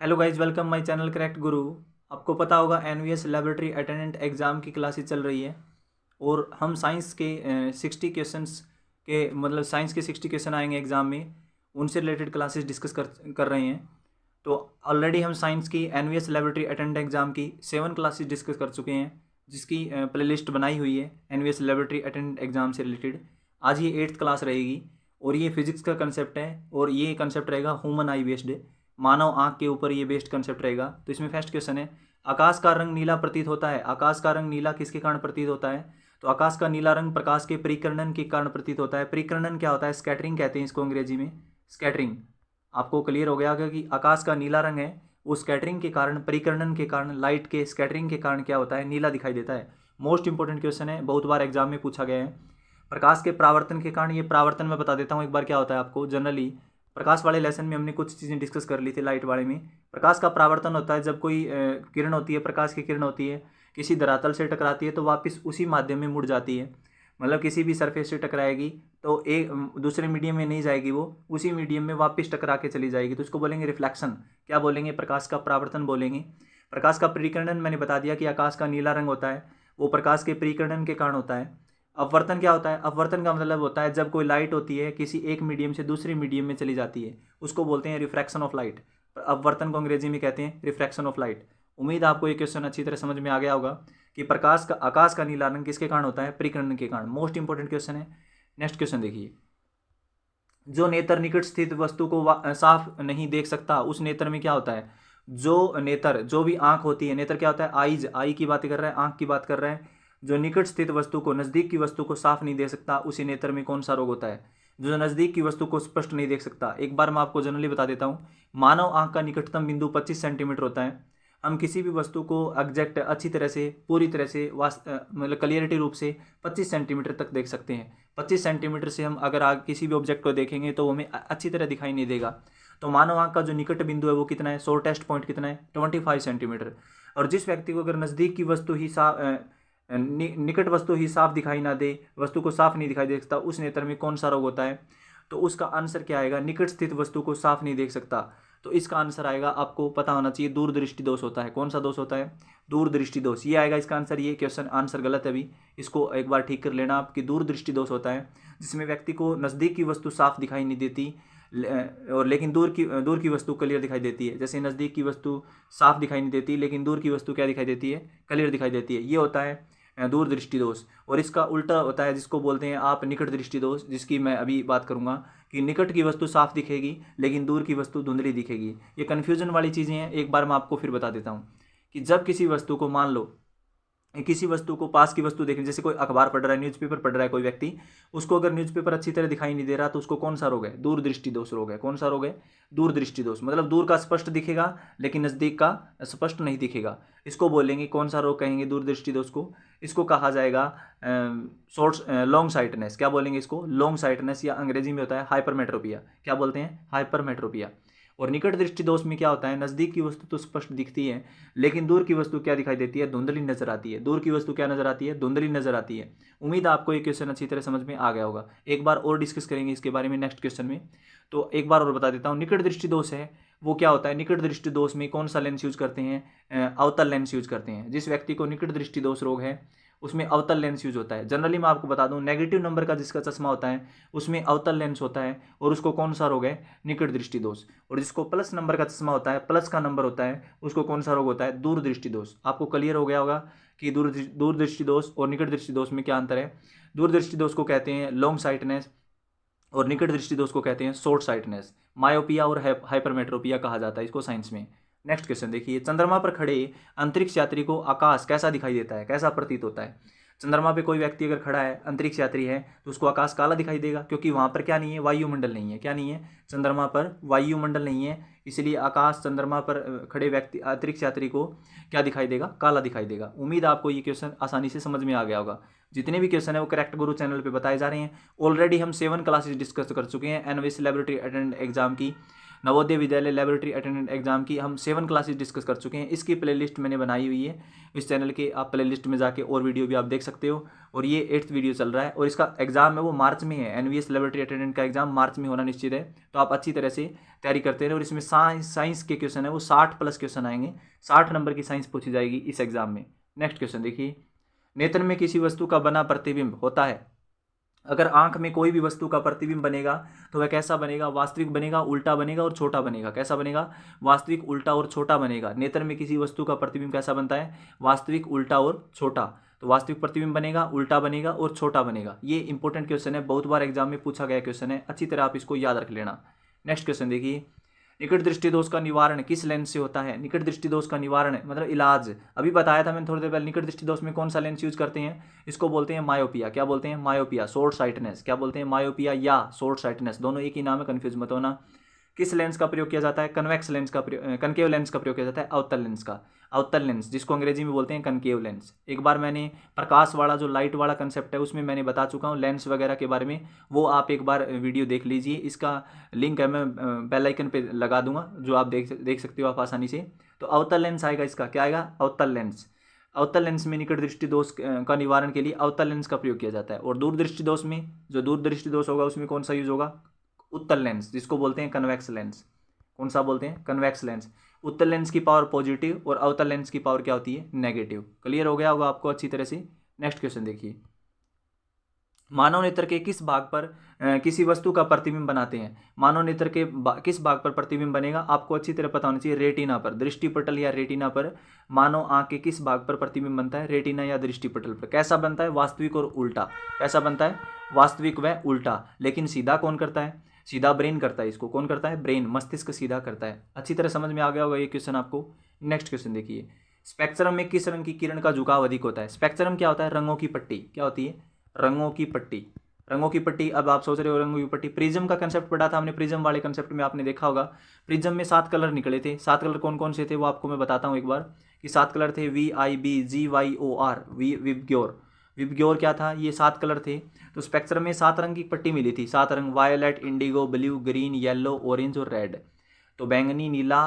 Hello guys, welcome my channel correct गुरु। आपको पता होगा एनवीएस लेबोरेटरी अटेंडेंट एग्ज़ाम की क्लासेस चल रही है और हम साइंस के 60 क्वेश्चंस के साइंस के 60 क्वेश्चन आएंगे एग्ज़ाम में, उनसे रिलेटेड क्लासेस डिस्कस कर रहे हैं। तो ऑलरेडी हम साइंस की एनवीएस लेबोरेटरी अटेंडेंट एग्ज़ाम की 7 क्लासेस डिस्कस कर चुके हैं, जिसकी प्लेलिस्ट बनाई हुई है एनवीएस लेबोरेटरी अटेंडेंट एग्ज़ाम से रिलेटेड। आज ये 8th क्लास रहेगी और ये फिजिक्स का कंसेप्ट है और ये कंसेप्ट रहेगा ह्यूमन आई बेस्ड, मानव आंख के ऊपर ये बेस्ड कंसेप्ट रहेगा। तो इसमें फर्स्ट क्वेश्चन है, आकाश का रंग नीला प्रतीत होता है। आकाश का रंग नीला किसके कारण प्रतीत होता है? तो आकाश का नीला रंग प्रकाश के परिकर्णन के कारण प्रतीत होता है। परिकर्णन क्या होता है? स्कैटरिंग कहते हैं इसको अंग्रेजी में, स्कैटरिंग। आपको क्लियर हो गया कि आकाश का नीला रंग है वो स्कैटरिंग के कारण, परिकर्णन के कारण, लाइट के स्कैटरिंग के कारण क्या होता है? नीला दिखाई देता है। मोस्ट इंपॉर्टेंट क्वेश्चन है, बहुत बार एग्जाम में पूछा गया है। प्रकाश के परावर्तन के कारण, ये परावर्तन मैं बता देता हूँ एक बार क्या होता है आपको। जनरली प्रकाश वाले लेसन में हमने कुछ चीज़ें डिस्कस कर ली थी लाइट वाले में। प्रकाश का परावर्तन होता है जब कोई किरण होती है, प्रकाश की किरण होती है, किसी धरातल से टकराती है तो वापस उसी माध्यम में मुड़ जाती है। किसी भी सरफेस से टकराएगी तो एक दूसरे मीडियम में नहीं जाएगी, वो उसी मीडियम में वापस टकरा के चली जाएगी, तो इसको बोलेंगे रिफ्लेक्शन। क्या बोलेंगे? प्रकाश का परावर्तन बोलेंगे। प्रकाश का परिकर्णन मैंने बता दिया कि आकाश का नीला रंग होता है वो प्रकाश के परिकर्णन के कारण होता है। अपवर्तन क्या होता है? अपवर्तन का मतलब होता है जब कोई लाइट होती है किसी एक मीडियम से दूसरे मीडियम में चली जाती है, उसको बोलते हैं रिफ्रैक्शन ऑफ लाइट। अपवर्तन को अंग्रेजी में कहते हैं रिफ्रैक्शन ऑफ लाइट। उम्मीद आपको ये क्वेश्चन अच्छी तरह समझ में आ गया होगा कि आकाश का नीला रंग किसके कारण होता है? परिकर्णन के कारण। मोस्ट इंपॉर्टेंट क्वेश्चन है। नेक्स्ट क्वेश्चन देखिए, जो नेत्र निकट स्थित वस्तु को साफ नहीं देख सकता, उस नेत्र में क्या होता है? जो नेत्र, जो भी आंख होती है, नेत्र क्या होता है? आईज, आई की बात कर रहे हैं, आंख की बात कर रहे हैं। जो निकट स्थित वस्तु को, नजदीक की वस्तु को साफ नहीं देख सकता, उसी नेत्र में कौन सा रोग होता है? जो नजदीक की वस्तु को स्पष्ट नहीं देख सकता। एक बार मैं आपको जनरली बता देता हूँ, मानव आंख का निकटतम बिंदु 25 सेंटीमीटर होता है। हम किसी भी वस्तु को एग्जैक्ट अच्छी तरह से, पूरी तरह से क्लियरिटी रूप से 25 सेंटीमीटर तक देख सकते हैं। 25 सेंटीमीटर से हम अगर आगे किसी भी ऑब्जेक्ट को देखेंगे तो हमें अच्छी तरह दिखाई नहीं देगा। तो मानव आंख का जो निकट बिंदु है वो कितना है? शॉर्टेस्ट पॉइंट कितना है? 25 सेंटीमीटर। और जिस व्यक्ति को अगर नज़दीक की वस्तु ही निकट वस्तु ही साफ दिखाई ना दे, वस्तु को साफ नहीं दिखाई दे सकता, उस नेत्र में कौन सा रोग होता है? तो उसका आंसर क्या आएगा? निकट स्थित वस्तु को साफ नहीं देख सकता, तो इसका आंसर आएगा, आपको पता होना चाहिए, दूरदृष्टि दोष होता है। कौन सा दोष होता है? दूरदृष्टि दोष, ये आएगा इसका आंसर। ये क्वेश्चन आंसर गलत है, अभी इसको एक बार ठीक कर लेना आप कि दूरदृष्टि दोष होता है जिसमें व्यक्ति को नज़दीक की वस्तु साफ दिखाई नहीं देती और लेकिन दूर की वस्तु क्लियर दिखाई देती है। जैसे नज़दीक की वस्तु साफ दिखाई नहीं देती लेकिन दूर की वस्तु क्या दिखाई देती है? क्लियर दिखाई देती है। ये होता है दूरदृष्टि दोष। और इसका उल्टा होता है जिसको बोलते हैं आप निकट दृष्टि दोष, जिसकी मैं अभी बात करूंगा कि निकट की वस्तु साफ दिखेगी लेकिन दूर की वस्तु धुंधली दिखेगी। ये कन्फ्यूजन वाली चीज़ें हैं, एक बार मैं आपको फिर बता देता हूँ कि जब किसी वस्तु को, मान लो किसी वस्तु को, पास की वस्तु देखें, जैसे कोई अखबार पढ़ रहा है, न्यूज़पेपर पढ़ रहा है कोई व्यक्ति, उसको अगर न्यूज़पेपर अच्छी तरह दिखाई नहीं दे रहा तो उसको कौन सा रोग है? दूरदृष्टि दोष रोग है। कौन सा रोग है? दूरदृष्टि दोष। मतलब दूर का स्पष्ट दिखेगा लेकिन नज़दीक का स्पष्ट नहीं दिखेगा, इसको बोलेंगे, कौन सा रोग कहेंगे? दूरदृष्टि दोष को। इसको कहा जाएगा लॉन्ग साइटनेस। क्या बोलेंगे इसको? लॉन्ग साइटनेस, या अंग्रेजी में होता है हाइपरमेट्रोपिया। क्या बोलते हैं? हाइपरमेट्रोपिया। और निकट दृष्टि दोष में क्या होता है? नज़दीक की वस्तु तो स्पष्ट दिखती है लेकिन दूर की वस्तु क्या दिखाई देती है? धुंधली नजर आती है। दूर की वस्तु क्या नजर आती है? धुंधली नजर आती है। उम्मीद है आपको ये क्वेश्चन अच्छी तरह समझ में आ गया होगा। एक बार और डिस्कस करेंगे इसके बारे में नेक्स्ट क्वेश्चन में। तो एक बार और बता देता हूँ, निकट दृष्टि दोष है वो क्या होता है? निकट दृष्टि दोष में कौन सा लेंस यूज करते हैं? अवतल लेंस यूज करते हैं। जिस व्यक्ति को निकट दृष्टि दोष रोग है उसमें अवतल लेंस यूज होता है। जनरली मैं आपको बता दूं, नेगेटिव नंबर का जिसका चश्मा होता है उसमें अवतल लेंस होता है और उसको कौन सा रोग है? निकट दृष्टि दोष। और जिसको प्लस नंबर का चश्मा होता है, प्लस का नंबर होता है, उसको कौन सा रोग होता है? दूरदृष्टि दोष। आपको क्लियर हो गया होगा कि दूरदृष्टि दोष और निकट दृष्टि दोष में क्या अंतर है। दूरदृष्टि दोष को कहते हैं लॉन्ग साइटनेस और निकट दृष्टि दोष को कहते हैं शॉर्ट साइटनेस। मायोपिया और हाइपरमेट्रोपिया कहा जाता है इसको साइंस में। नेक्स्ट क्वेश्चन देखिए, चंद्रमा पर खड़े अंतरिक्ष यात्री को आकाश कैसा दिखाई देता है? कैसा प्रतीत होता है? चंद्रमा पे कोई व्यक्ति अगर खड़ा है, अंतरिक्ष यात्री है, तो उसको आकाश काला दिखाई देगा क्योंकि वहां पर क्या नहीं है? वायुमंडल नहीं है। क्या नहीं है? चंद्रमा पर वायुमंडल नहीं है, इसलिए आकाश चंद्रमा पर खड़े व्यक्ति, अंतरिक्ष यात्री को क्या दिखाई देगा? काला दिखाई देगा। उम्मीद आपको ये क्वेश्चन आसानी से समझ में आ गया होगा। जितने भी क्वेश्चन है वो करेक्ट गुरु चैनल पे बताए जा रहे हैं। ऑलरेडी हम 7 क्लासेस डिस्कस कर चुके हैं एनवीएस लेबोरेटरी अटेंडेंट एग्जाम की। Navodaya Vidyalaya laboratory attendant exam की हम 7 क्लासेस डिस्कस कर चुके हैं। इसकी प्लेलिस्ट मैंने बनाई हुई है इस चैनल के, आप प्लेलिस्ट में जाके और वीडियो भी आप देख सकते हो। और ये 8th वीडियो चल रहा है और इसका एग्जाम है वो मार्च में है। एनवीएस लेबोरेटरी अटेंडेंट का एग्जाम मार्च में होना निश्चित है, तो आप अच्छी तरह से तैयारी करते रहे। और इसमें साइंस के क्वेश्चन है वो 60+ क्वेश्चन आएंगे, 60 नंबर की साइंस पूछी जाएगी इस एग्जाम में। नेक्स्ट क्वेश्चन देखिए, नेत्र में किसी वस्तु का बना प्रतिबिंब होता है। अगर आंख में कोई भी वस्तु का प्रतिबिंब बनेगा तो वह कैसा बनेगा? वास्तविक बनेगा, उल्टा बनेगा और छोटा बनेगा। कैसा बनेगा? वास्तविक, उल्टा और छोटा बनेगा। नेत्र में किसी वस्तु का प्रतिबिंब कैसा बनता है? वास्तविक, उल्टा और छोटा। तो वास्तविक प्रतिबिंब बनेगा, उल्टा बनेगा और छोटा बनेगा। ये इंपॉर्टेंट क्वेश्चन है, बहुत बार एग्जाम में पूछा गया क्वेश्चन है, अच्छी तरह आप इसको याद रख लेना। नेक्स्ट क्वेश्चन देखिए, निकट दृष्टि दोष का निवारण किस लेंस से होता है? निकट दृष्टि दोष का निवारण मतलब इलाज, अभी बताया था मैंने थोड़ी देर पहले। निकट दृष्टि दोष में कौन सा लेंस यूज करते हैं? इसको बोलते हैं मायोपिया। क्या बोलते हैं? Myopia, short sightedness. क्या बोलते हैं? मायोपिया या शॉर्ट साइटनेस, दोनों एक ही नाम है, कंफ्यूज मत होना। किस लेंस का प्रयोग किया जाता है? कन्वेक्स लेंस का, कनकेव लेंस का प्रयोग किया जाता है, अवतल लेंस का। अवतल लेंस जिसको अंग्रेजी में बोलते हैं कनकेव लेंस। एक बार मैंने प्रकाश वाला जो लाइट वाला कंसेप्ट है उसमें मैंने बता चुका हूँ लेंस वगैरह के बारे में, वो आप एक बार वीडियो देख लीजिए। इसका लिंक है मैं बेल आइकन पे लगा दूंगा, जो आप देख सकते हो आप आसानी से। तो अवतल लेंस आएगा इसका, क्या आएगा? अवतल लेंस। अवतल लेंस में निकट दृष्टि दोष का निवारण के लिए अवतल लेंस का प्रयोग किया जाता है। और दूरदृष्टि दोष में, जो दूरदृष्टि दोष होगा उसमें कौन सा यूज होगा? उत्तल लेंस, जिसको बोलते हैं कन्वेक्स लेंस। कौन सा बोलते हैं? Convex lens. उत्तल लेंस की पावर पॉजिटिव और अवतल लेंस की पावर क्या होती है? नेगेटिव। क्लियर हो गया होगा आपको अच्छी तरह से। नेक्स्ट क्वेश्चन देखिए, मानव नेत्र के किस भाग पर किसी वस्तु का प्रतिबिंब बनाते हैं? मानव नेत्र के किस भाग पर प्रतिबिंब बनेगा? आपको अच्छी तरह पता होना चाहिए। रेटिना पर, दृष्टिपटल या रेटिना पर मानव आंख के किस भाग पर प्रतिबिंब बनता है? रेटिना या दृष्टिपटल पर। कैसा बनता है? वास्तविक और उल्टा। कैसा बनता है? वास्तविक व उल्टा। लेकिन सीधा कौन करता है? सीधा ब्रेन करता है इसको। कौन करता है? ब्रेन, मस्तिष्क सीधा करता है। अच्छी तरह समझ में आ गया होगा ये क्वेश्चन आपको। नेक्स्ट क्वेश्चन देखिए, स्पेक्ट्रम में किस रंग की किरण का झुकाव अधिक होता है? स्पेक्ट्रम क्या होता है? रंगों की पट्टी। क्या होती है? रंगों की पट्टी। रंगों की पट्टी। अब आप सोच रहे हो रंगों की पट्टी, प्रिज्म का कंसेप्ट पढ़ा था हमने। प्रिज्म वाले कंसेप्ट में आपने देखा होगा, प्रिज्म में 7 कलर निकले थे। 7 कलर कौन कौन से थे वो आपको मैं बताता हूँ एक बार, कि 7 कलर थे VIBGYOR, विबग्योर। विबग्योर क्या था? ये 7 कलर थे। तो स्पेक्ट्रम में 7 रंग की पट्टी मिली थी, 7 रंग, violet, indigo, blue, green, yellow, orange और रेड। तो बैंगनी, नीला,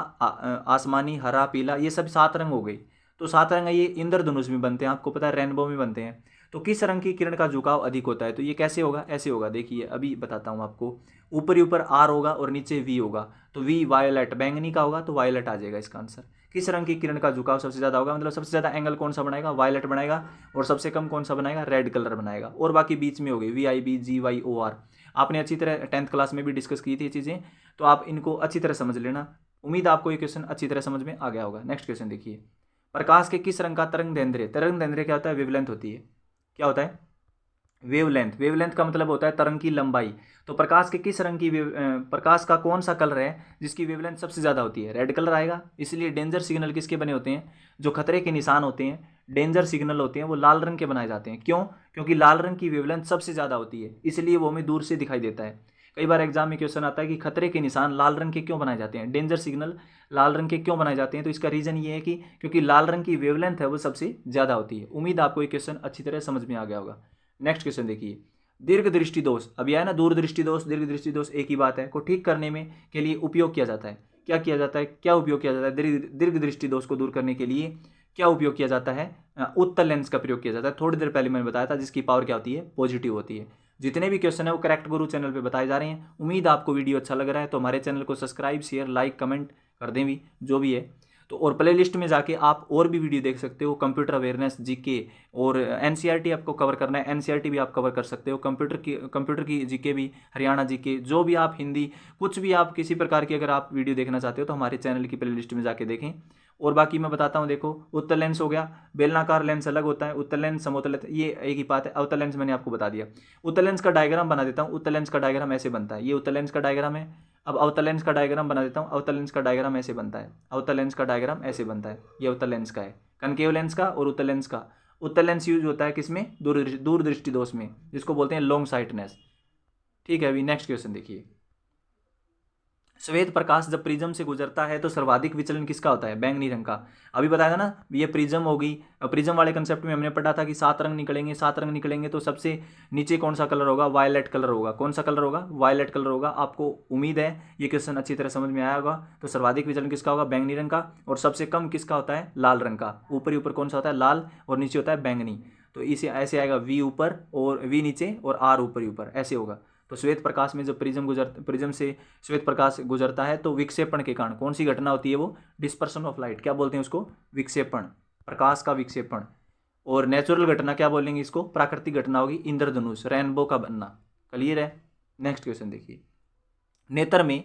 आसमानी, हरा, पीला, ये सब 7 रंग हो गए। तो 7 रंग ये इंद्रधनुष में बनते हैं, आपको पता है रेनबो में बनते हैं। तो किस रंग की किरण का झुकाव अधिक होता है? तो ये कैसे होगा? ऐसे होगा, देखिए अभी बताता हूँ आपको। ऊपर ही ऊपर R होगा और नीचे V होगा। तो V वायलेट, बैंगनी का होगा तो वायलेट आ जाएगा इसका आंसर। किस रंग की किरण का झुकाव सबसे ज़्यादा होगा? मतलब सबसे ज़्यादा एंगल कौन सा बनाएगा? वायलेट बनाएगा। और सबसे कम कौन सा बनाएगा? रेड कलर बनाएगा। और बाकी बीच में हो गई VIBGYOR। आपने अच्छी तरह 10th क्लास में भी डिस्कस की थी ये चीज़ें, तो आप इनको अच्छी तरह समझ लेना। उम्मीद आपको ये क्वेश्चन अच्छी तरह समझ में आ गया होगा। नेक्स्ट क्वेश्चन देखिए, प्रकाश के किस रंग का तरंग दैर्ध्य? तरंग दैर्ध्य क्या होता है? वेवलेंथ होती है। क्या होता है? वेवलेंथ। वेवलेंथ का मतलब होता है तरंग की लंबाई। तो प्रकाश के किस रंग की प्रकाश का कौन सा कलर है जिसकी वेवलेंथ सबसे ज़्यादा होती है? रेड कलर आएगा। इसलिए डेंजर सिग्नल किसके बने होते हैं? जो खतरे के निशान होते हैं, डेंजर सिग्नल होते हैं, वो लाल रंग के बनाए जाते हैं। क्यों? क्योंकि लाल रंग की वेवलेंथ सबसे ज़्यादा होती है, इसलिए वो हमें दूर से दिखाई देता है। कई बार एग्जाम में क्वेश्चन आता है कि खतरे के निशान लाल रंग के क्यों बनाए जाते हैं, डेंजर सिग्नल लाल रंग के क्यों बनाए जाते हैं? तो इसका रीज़न ये है कि क्योंकि लाल रंग की वेवलेंथ है वो सबसे ज़्यादा होती है। उम्मीद आपको ये क्वेश्चन अच्छी तरह समझ में आ गया होगा। नेक्स्ट क्वेश्चन देखिए, दीर्घ दृष्टि दोष। अब यह है ना, दूर दृष्टि दोष, दीर्घ दृष्टि दोष एक ही बात है, को ठीक करने में के लिए उपयोग किया जाता है। क्या किया जाता है? क्या उपयोग किया जाता है? दीर्घ दृष्टि दोष को दूर करने के लिए क्या उपयोग किया जाता है? उत्तल लेंस का प्रयोग किया जाता है। थोड़ी देर पहले मैंने बताया था, जिसकी पावर क्या होती है? पॉजिटिव होती है। जितने भी क्वेश्चन है वो करेक्ट गुरु चैनल पे बताए जा रहे हैं। उम्मीद आपको वीडियो अच्छा लग रहा है, तो हमारे चैनल को सब्सक्राइब, शेयर, लाइक, कमेंट कर दें भी, जो भी है। तो और प्ले लिस्ट में जाके आप और भी वीडियो देख सकते हो, कंप्यूटर अवेयरनेस, जीके और एनसीईआरटी आपको कवर करना है, एनसीईआरटी भी आप कवर कर सकते हो। कंप्यूटर की जीके भी, हरियाणा जीके, जो भी आप हिंदी, कुछ भी आप किसी प्रकार की अगर आप वीडियो देखना चाहते हो तो हमारे चैनल की प्ले लिस्ट में जाके देखें। और बाकी मैं बताता हूँ, देखो उत्तल लेंस हो गया, बेलनाकार लेंस अलग होता है, उत्तल लेंस, समोतल, ये एक ही बात है। अवतल लेंस मैंने आपको बता दिया। उत्तल लेंस का डायग्राम बना देता हूँ। उत्तल लेंस का डायग्राम ऐसे बनता है, ये उत्तल लेंस का डायग्राम है। अब अवतल लेंस का डायग्राम बना देता हूँ। अवतल लेंस का डायग्राम ऐसे बनता है, अवतल लेंस का डायग्राम ऐसे बनता है। ये अवतल लेंस का है, कनकेव लेंस का और उत्तल लेंस का। उत्तल लेंस यूज होता है किसमें? दूर दृष्टि दोष में, जिसको बोलते हैं लॉन्ग साइटनेस। ठीक है, अभी नेक्स्ट क्वेश्चन देखिए, श्वेत प्रकाश जब प्रिज्म से गुजरता है तो सर्वाधिक विचलन किसका होता है? बैंगनी रंग का। अभी बताया था ना, ये प्रिज्म होगी। प्रिज्म वाले कंसेप्ट में हमने पढ़ा था कि 7 रंग निकलेंगे, 7 रंग निकलेंगे तो सबसे नीचे कौन सा कलर होगा? वायलेट कलर होगा। कौन सा कलर होगा? वायलेट कलर होगा। आपको उम्मीद है ये क्वेश्चन अच्छी तरह समझ में आया होगा। तो सर्वाधिक विचलन किसका होगा? बैंगनी रंग का। और सबसे कम किसका होता है? लाल रंग का। ऊपर ही ऊपर कौन सा होता है? लाल, और नीचे होता है बैंगनी। तो इसे ऐसे आएगा, वी ऊपर और वी नीचे और आर ऊपर ही ऊपर, ऐसे होगा। तो श्वेत प्रकाश में जब प्रिज्म से श्वेत प्रकाश गुजरता है तो विक्षेपण के कारण कौन सी घटना होती है? वो डिस्पर्सन ऑफ लाइट। क्या बोलते हैं उसको? विक्षेपण, प्रकाश का विक्षेपण। और नेचुरल घटना क्या बोलेंगे इसको? प्राकृतिक घटना होगी इंद्रधनुष, रेनबो का बनना। क्लियर है? नेक्स्ट क्वेश्चन देखिए, नेत्र में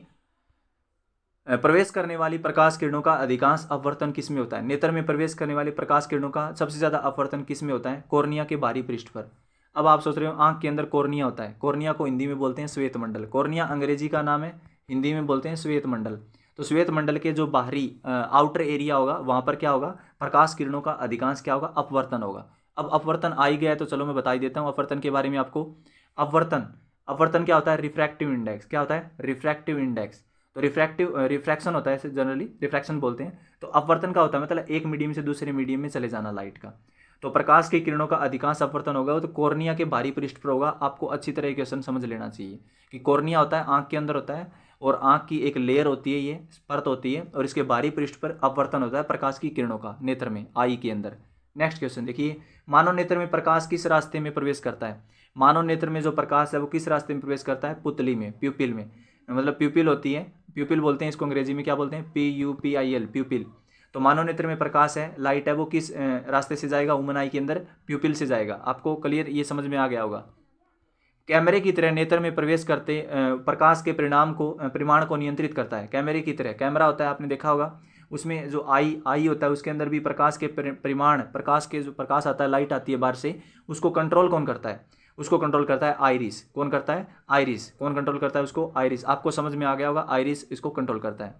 प्रवेश करने वाली प्रकाश किरणों का अधिकांश अपवर्तन किस में होता है? नेत्र में प्रवेश करने वाली प्रकाश किरणों का सबसे ज्यादा अपवर्तन किस में होता है? कॉर्निया के बाहरी पृष्ठ पर। अब आप सोच रहे हो आंख के अंदर कॉर्निया होता है। कॉर्निया को हिंदी में बोलते हैं श्वेत मंडल। कॉर्निया अंग्रेजी का नाम है, हिंदी में बोलते हैं श्वेत मंडल। तो श्वेत मंडल के जो बाहरी आउटर एरिया होगा वहां पर क्या होगा? प्रकाश किरणों का अधिकांश क्या होगा? अपवर्तन होगा। अब अपवर्तन आ ही गया है तो चलो मैं बता ही देता हूँ अपवर्तन के बारे में आपको। अपवर्तन क्या होता है? Refractive index. क्या होता है? Refractive index. तो रिफ्रैक्शन होता है, इसे जनरली रिफ्रैक्शन बोलते हैं। तो अपवर्तन का होता है मतलब एक मीडियम से दूसरे मीडियम में चले जाना लाइट का। तो प्रकाश की किरणों का अधिकांश अपवर्तन होगा वो तो कॉर्निया के बाहरी पृष्ठ पर होगा। आपको अच्छी तरह क्वेश्चन समझ लेना चाहिए कि कॉर्निया होता है आंख के अंदर होता है, और आंख की एक लेयर होती है, ये परत होती है, और इसके बाहरी पृष्ठ पर अपवर्तन होता है प्रकाश की किरणों का नेत्र में, आई के अंदर। नेक्स्ट क्वेश्चन देखिए, मानव नेत्र में प्रकाश किस रास्ते में प्रवेश करता है? मानव नेत्र में जो प्रकाश है वो किस रास्ते में प्रवेश करता है? पुतली में, प्यूपिल में। मतलब प्यूपिल होती है, प्यूपिल बोलते हैं इसको अंग्रेजी में, क्या बोलते हैं? PUPIL, प्यूपिल। तो मानव नेत्र में प्रकाश है, लाइट है, वो किस रास्ते से जाएगा? ह्यूमन आई के अंदर प्यूपिल से जाएगा। आपको क्लियर ये समझ में आ गया होगा। कैमरे की तरह नेत्र में प्रवेश करते प्रकाश के परिमाण को नियंत्रित करता है। कैमरे की तरह कैमरा होता है, आपने देखा होगा, उसमें जो आई होता है उसके अंदर भी प्रकाश के परिमाण, प्रकाश के जो प्रकाश आता है, लाइट आती है बाहर से, उसको कंट्रोल कौन करता है? उसको कंट्रोल करता है आइरिस। कौन करता है? आइरिस। कौन कंट्रोल करता है उसको? आइरिस। आपको समझ में आ गया होगा, आइरिस इसको कंट्रोल करता है।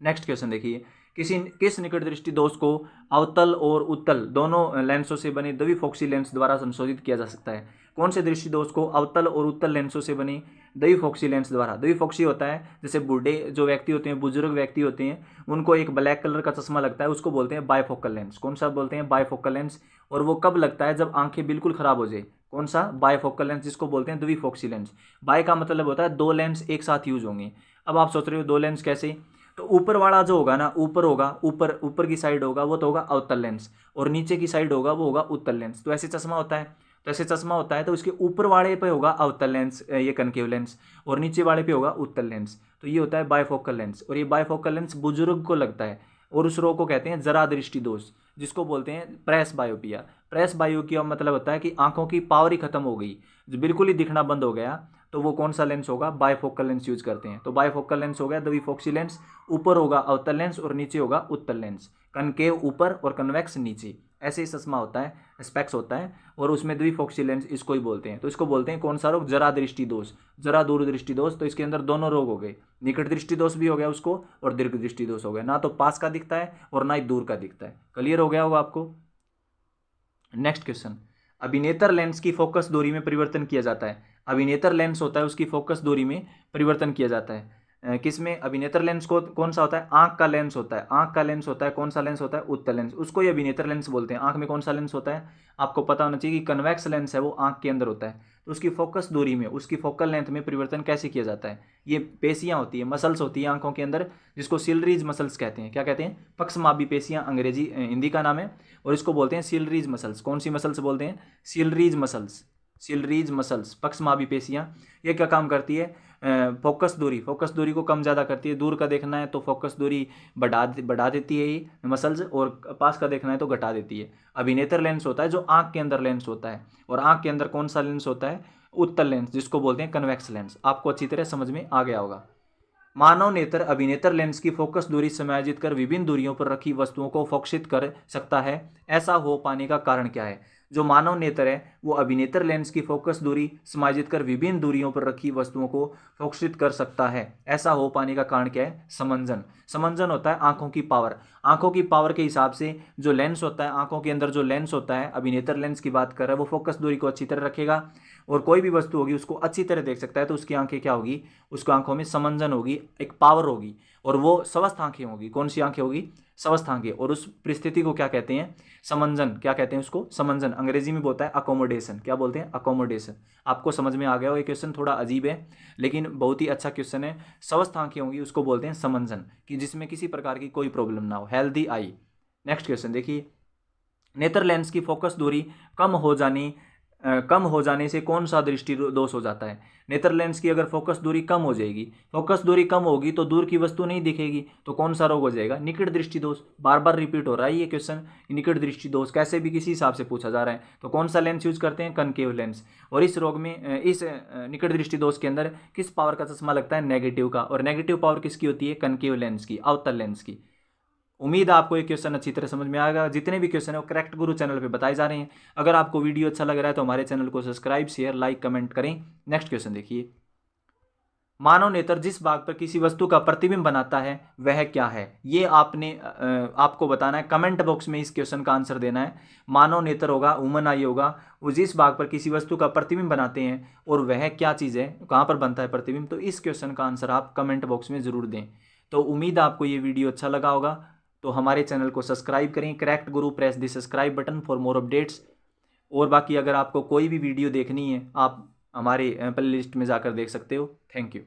नेक्स्ट क्वेश्चन देखिए, किस निकट दृष्टि दोष को अवतल और उत्तल दोनों लेंसों से बने द्विफोक्सी लेंस द्वारा संशोधित किया जा सकता है? कौन से दृष्टि दोष को अवतल और उत्तल लेंसों से बने द्विफोक्सी लेंस द्वारा? द्विफोक्सी होता है जैसे बूढ़े जो व्यक्ति होते हैं, बुजुर्ग व्यक्ति होते हैं, उनको एक ब्लैक कलर का चश्मा लगता है, उसको बोलते हैं बायफोकल लेंस। कौन सा बोलते हैं? Bifocal lens. और वो कब लगता है? जब आंखें बिल्कुल खराब हो जाए। कौन सा? बायफोकल लेंस, जिसको बोलते हैं द्विफोक्सी लेंस। बाय का मतलब होता है दो लेंस एक साथ यूज होंगे। अब आप सोच रहे हो दो लेंस कैसे? तो ऊपर वाला जो होगा ना, ऊपर होगा, ऊपर की साइड होगा वो तो होगा अवतल लेंस, और नीचे की साइड होगा वो होगा उत्तल लेंस। तो ऐसे चश्मा होता है, तो ऐसे चश्मा होता है तो इसके ऊपर वाले पे होगा अवतल लेंस, ये कनकेव लेंस, और नीचे वाले पे होगा उत्तल लेंस। तो ये होता है बायफोकल लेंस। और ये बायफोकल लेंस बुजुर्ग को लगता है, और उस रोग को कहते हैं जरा दृष्टि दोष, जिसको बोलते हैं प्रेस बायोपिया। प्रेस बायोपिया मतलब होता है कि आंखों की पावर ही खत्म हो गई, जो बिल्कुल ही दिखना बंद हो गया, तो वो कौन सा लेंस होगा? बायफोकल लेंस यूज करते हैं। तो बायफोकल लेंस हो गया द्विफोक्सी लेंस, ऊपर होगा अवतल लेंस और नीचे होगा उत्तल लेंस, कनकेव ऊपर और कन्वेक्स नीचे। ऐसे ही चश्मा होता है, स्पेक्स होता है, और उसमें द्विफोक्सी लेंस इसको ही बोलते हैं। तो इसको बोलते हैं कौन सा रोग? जरा दृष्टि दोष, जरा दूर दृष्टि दोष। तो इसके अंदर दोनों रोग हो गए, निकट दृष्टि दोष भी हो गया उसको, और दीर्घ दृष्टि दोष हो गया। ना तो पास का दिखता है और ना ही दूर का दिखता है। क्लियर हो गया होगा आपको। नेक्स्ट क्वेश्चन, अभिनेत्र लेंस की फोकस दूरी में परिवर्तन किया जाता है। अभिनेत्र लेंस होता है उसकी फोकस दूरी में परिवर्तन किया जाता है किसमें? अभिनेत्र लेंस को कौन सा होता है? आंख का लेंस होता है। आंख का लेंस होता है, कौन सा लेंस होता है? उत्तल लेंस। उसको ही अभिनेत्र लेंस बोलते हैं। आंख में कौन सा लेंस होता है? आपको पता होना चाहिए कि कन्वेक्स लेंस है वो आंख के अंदर होता है। तो उसकी फोकस दूरी में, उसकी फोकल लेंथ में परिवर्तन कैसे किया जाता है? ये पेशियां होती है, मसल्स होती है आंखों के अंदर, जिसको सिलरीज मसल्स कहते हैं। क्या कहते हैं? पक्षमापी पेशियां अंग्रेजी हिंदी का नाम है, और इसको बोलते हैं सिलरीज मसल्स। कौन सी मसल्स बोलते हैं? सिलरीज मसल्स। सिलरीज मसल्स, पक्षमापी पेशियां, ये क्या काम करती है? फोकस दूरी को कम ज़्यादा करती है। दूर का देखना है तो फोकस दूरी बढ़ा देती है ये मसल्स, और पास का देखना है तो घटा देती है। अभिनेत्र लेंस होता है जो आंख के अंदर लेंस होता है, और आंख के अंदर कौन सा लेंस होता है? उत्तल लेंस, जिसको बोलते हैं कन्वेक्स लेंस। आपको अच्छी तरह समझ में आ गया होगा। मानव नेत्र अभिनेत्र लेंस की फोकस दूरी समायोजित कर विभिन्न दूरियों पर रखी वस्तुओं को फोकसित कर सकता है। ऐसा हो पाने का कारण क्या है? जो मानव नेत्र है वो अभिनेत्र लेंस की फोकस दूरी समायोजित कर विभिन्न दूरियों पर रखी वस्तुओं को फोकसित कर सकता है। ऐसा हो पाने का कारण क्या है? समंजन। समंजन होता है आंखों की पावर। आंखों की पावर के हिसाब से जो लेंस होता है, आंखों के अंदर जो लेंस होता है, अभिनेत्र लेंस की बात कर रहा है, वो फोकस दूरी को अच्छी तरह रखेगा, और कोई भी वस्तु होगी उसको अच्छी तरह देख सकता है, तो उसकी आंखें क्या होगी, उसकी आंखों में समंजन होगी, एक पावर होगी, और वो स्वस्थ आंखें होगी। कौन सी आंखें होगी, स्वस्थ आंखें। और उस परिस्थिति को क्या कहते हैं, समंजन। क्या कहते हैं उसको, समंजन। अंग्रेजी में बोलता है अकोमोडेशन। क्या बोलते हैं, अकोमोडेशन। आपको समझ में आ गया हो, ये क्वेश्चन थोड़ा अजीब है लेकिन बहुत ही अच्छा क्वेश्चन है। स्वस्थ आंखें होंगी उसको बोलते हैं समंजन, कि जिसमें किसी प्रकार की कोई प्रॉब्लम ना हो, हेल्दी आई। नेक्स्ट क्वेश्चन देखिए, नेत्र लेंस की फोकस दूरी कम हो जाने से कौन सा दृष्टि दोष हो जाता है। नेत्र लेंस की अगर फोकस दूरी कम हो जाएगी, फोकस दूरी कम होगी तो दूर की वस्तु नहीं दिखेगी, तो कौन सा रोग हो जाएगा, निकट दृष्टि दोष। बार बार रिपीट हो रहा है ये क्वेश्चन, निकट दृष्टि दोष कैसे भी किसी हिसाब से पूछा जा रहा है। तो कौन सा लेंस यूज करते हैं, कनकेव लेंस। और इस रोग में, इस निकट दृष्टि दोष के अंदर किस पावर का चश्मा लगता है, नेगेटिव का। और नेगेटिव पावर किसकी होती है, कनकेव लेंस की, अवतल लेंस की। उम्मीद है आपको ये क्वेश्चन अच्छी तरह समझ में आएगा। जितने भी क्वेश्चन है वो करेक्ट गुरु चैनल पे बताए जा रहे हैं। अगर आपको वीडियो अच्छा लग रहा है तो हमारे चैनल को सब्सक्राइब, शेयर, लाइक, कमेंट करें। नेक्स्ट क्वेश्चन देखिए, मानव नेत्र जिस भाग पर किसी वस्तु का प्रतिबिंब बनाता है वह क्या है। ये आपको बताना है, कमेंट बॉक्स में इस क्वेश्चन का आंसर देना है। मानव नेत्र होगा, ह्यूमन आई होगा, वो जिस भाग पर किसी वस्तु का प्रतिबिंब बनाते हैं और वह क्या चीज़ है, कहाँ पर बनता है प्रतिबिंब, तो इस क्वेश्चन का आंसर आप कमेंट बॉक्स में ज़रूर दें। तो उम्मीद है आपको ये वीडियो अच्छा लगा होगा। तो हमारे चैनल को सब्सक्राइब करें, correct Guru, press the subscribe button for more updates. और बाकी अगर आपको कोई भी वीडियो देखनी है आप हमारे प्ले लिस्ट में जाकर देख सकते हो। Thank you.